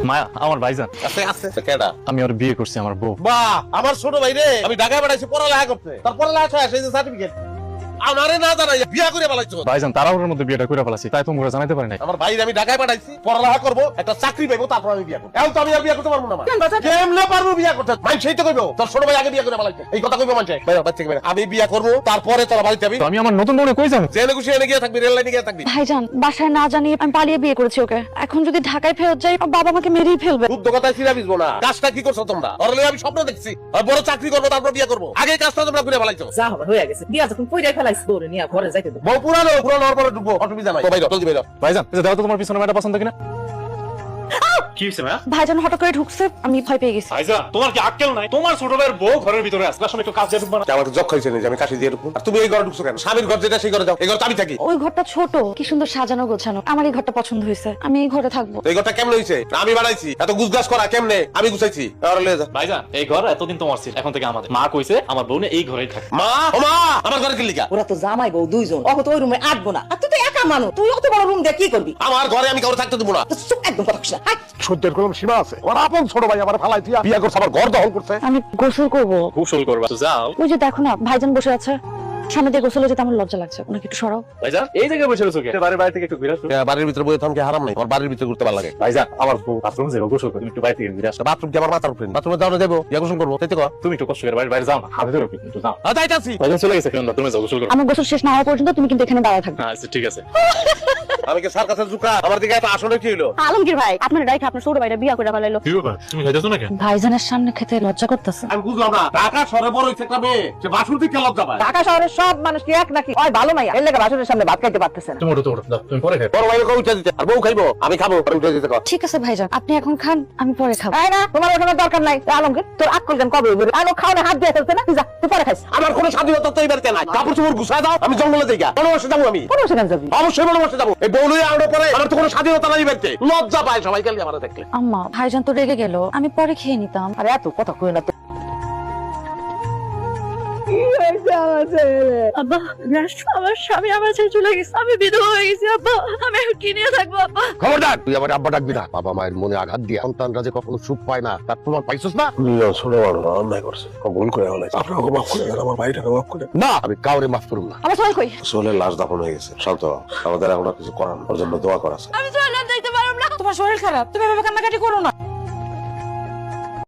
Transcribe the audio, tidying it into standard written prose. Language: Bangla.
মায়া আমার ভাইজান আছে আছে কেডা? আমি ওর বিয়ে করছি আমার বউ। বাহ, আমার ছোট ভাই রে, আমি ঢাকায় পাঠাইছি পড়ালেখা করতে। তার পড়ালেখা শেষ, এই যে সার্টিফিকেট। আমারে না জানাই বিয়া করে পালাইছো। ভাইজান তাড়াহুড়োর মধ্যে বিয়েটা করে ফেলাছি, তাই তোমরা জানাতে পারি নাই। আমার ভাই আমি ঢাকায় পাঠাইছি পড়ালেখা করবো, একটা চাকরি পাইবো, তারপর আমি বিয়া করবো। এখন তো আমি আর বিয়া করতে পারবো না। কেমনে পারবো বিয়া করতে? মাইন সেই তো কইবো তোর ছোট ভাই আগে বিয়া করে পালাইছে, এই কথা কইবো মানছে। বাইরে বাচ্চা বাইরে, আমি বিয়া করবো, তারপরে তোর বাড়িতে যাবি। তো আমি আমার নতুন বউনে কই যাবো? জেলে খুশি এনে গিয়ে থাকবি, রেল লাইনে গিয়ে থাকবি। ভাইজান বাসায় না জানিয়ে আমি পালিয়ে বিয়ে করেছি ওকে। এখন যদি ঢাকায় ফেরত যাই বাবা আমাকে মেরেই ফেলবে। খুব কথায় ফিরা বিজবো না। কাজটা কি করছো তোমরা? ওরলে আমি স্বপ্ন দেখছি আর বড় চাকরি করবো, তারপর বিয়া করবো। আগে কাজটা তোমরা করে পালাইছো। যা হবে হয়ে গেছে, বিয়া যখন কইরাই ফেলাইছ দৌড়ে নিয়ে ঘরে যাইতে দে। বউ পুরানো পুরানো হওয়ার পরে ঢুকবো, অসুবিধা নাই। বাইরে জলদি বাইরে। ভাইজান এই যে দেখো তো তোমার পিছনে মেয়েটা পছন্দ কিনা। কি হইছে মায়া? ভাইজান হঠাৎ করে ঢুকছে, আমি ভয় পেয়ে গেছি। ভাইজান তোমার কি আক্কেল নাই? তোমার ছোট ভাইয়ের বউ ঘরের ভিতরে আছে, আসলে একটু কাজ দিয়ে ঢুকবা না? আমাকে জখ খাইছে যে আমি কাশি দিয়ে ঢুকবো, আর তুমি এই ঘরে ঢুকছো কেন? স্বামীর ঘর যেটা সেই ঘরে যাও, এই ঘরে তো আমি থাকি। ওই ঘরটা ছোট, কি সুন্দর সাজানো গোছানো, আমার এই ঘরটা পছন্দ হয়েছে, আমি এই ঘরে থাকবো। এই ঘরটা কেমন হয়েছে? আমি বানাইছি, এত গুছগাছ করা কেমনে? আমি গুছাইছি। আর লয়ে যা। ভাইজান এই ঘর এতদিন তোমার ছিল, এখন থেকে আমাদের। মা কইছে আমার বউ এই ঘরেই থাকে। মা ও মা, আমার ঘরে কি লিখা? ওরা তো জামাই বউ দুইজন, অত ওই রুমে আটবো না। আর তুই তো একা মানুষ, তুই অত বড় রুম দিয়ে কি করবি? আমার ঘরে আমি কাউরে থাকতে দেবো না। তো চুপ, একদম কথা কইস না। হাই। সত্যের কোনো সীমা আছে? ওর আপন ছোট ভাই আমার ফালাই দিয়া বিয়া করছে, আমার ঘর দখল করছে। আমি গোসল করবো। গোসল করবা তো যাও। ওই যে দেখো না ভাইজান বসে আছে, সামনে দিয়ে গোসলে যেতে আমার লজ্জা লাগছে, ওনাকে একটু সরাও। ভাইজান এই জায়গায় বসে রয়েছো কে? বাড়ির বাইরে থেকে একটু ঘুরে আসো। বাড়ির ভিতরে বইয়ে থামকে হারাম নাই, আমার বাড়ির ভিতরে ঘুরতে ভালো লাগে। ভাইজান আমার বউ বাথরুম যাবো, গোসল করতে, তুমি একটু বাইরে থেকে ঘুরে আসো। বাথরুম কি আমার মাথার উপরে? বাথরুমে যাও না, দেবো বিয়া গোসল করবো, তাই তো? তুমি একটু কষ্ট করে বাইরে বাইরে যাও না, হাতে ধরে একটু যাও। যাইতাছি। ভাইজান চলে গেছে, কেন তুমি যাও গোসল করো। আমার গোসল শেষ না হওয়া পর্যন্ত তুমি কিন্তু এখানে দাঁড়ায় থাকবে। আচ্ছা ঠিক আছে। আমি কি স্যার কাছে ঝুঁকা? আমার দিকে এত আসলে কি হলো? আলমগীর ভাই আপনার ডাইকে আপনার ছোট ভাইটা বিয়া করে ফেলাইলো। কি ব্যাপার, তুমি খাইতেছো না কেন? ভাইজানের সামনে খেতে লজ্জা করতেছে। আমি বুঝলাম না, ঢাকা শহরে বড় হইছে একটা মেয়ে, সে বাসুর দিকে লজ্জা পায়। ঢাকা শহরের সব মানুষ কি এক নাকি? ওই ভালো মাইয়া, এর লাগা বাসুরের সামনে ভাত খাইতে পারতেছে না। তুমি ওঠো তো ওঠো, যাও তুমি পরে খাই। বড় ভাইকে উঠে দিতে, আর বউ খাইবো, আমি খাবো, আর উঠে দিতে কর। ঠিক আছে ভাইজান, আপনি এখন খান, আমি পরে খাবো। তাই না? তোমার ওখানে দরকার নাই। আলমগীর তোর আক্কল জ্ঞান কবে হইবে? আলো খাওয়ানে হাত দিয়ে ফেলছে না, তুই যা, তুই পরে খাইস। আমার কোনো স্বাধীনতা তো এই বাড়িতে নাই। কাপড় চোপড় গুছায় দাও, আমি জঙ্গলে যাই গা। বনবাসে যাবো আমি। কোন সেখানে যাবি? অবশ্যই বনবাসে যাবো। এই বউ লইয়া আনার পরে আমার তো কোনো স্বাধীনতা নাই এই বাড়িতে। লজ্জা পায় সবাই খালি আমার দেখলে। আম্মা ভাইজান তো রেগে গেল, আমি পরে খেয়ে নিতাম। আরে এত কথা কই না তো। আব্বা আমার স্বামী আমার ছেড়ে চলে গেছে, আমি বিধবা হয়ে গেছি আব্বা, আমি এখন কি নিয়ে থাকবো আব্বা? খবরদার, তুই আমার আব্বা ডাকবি না। বাবা মায়ের মনে আঘাত দিয়ে সন্তানরা যে কখনো সুখ পায় না, তার প্রমাণ পাইছিস না? ছোট বড় অন্যায় করছে, ভুল করে ফেলেছে। আপনাকে মাফ করে দেন, আমার ভাইটাকে মাফ করে। না, আমি কাউরে মাফ করব না। আমার সবাই কই? সোহেলের লাশ দাফন হয়ে গেছে। শান্ত হও। আমাদের এখন আর কিছু করার নেই। ওর জন্য দোয়া করা আছে। আমি চলে দেখতে পারব না। তোমার শরীর খারাপ, তুমি এভাবে কান্নাকাটি করো না।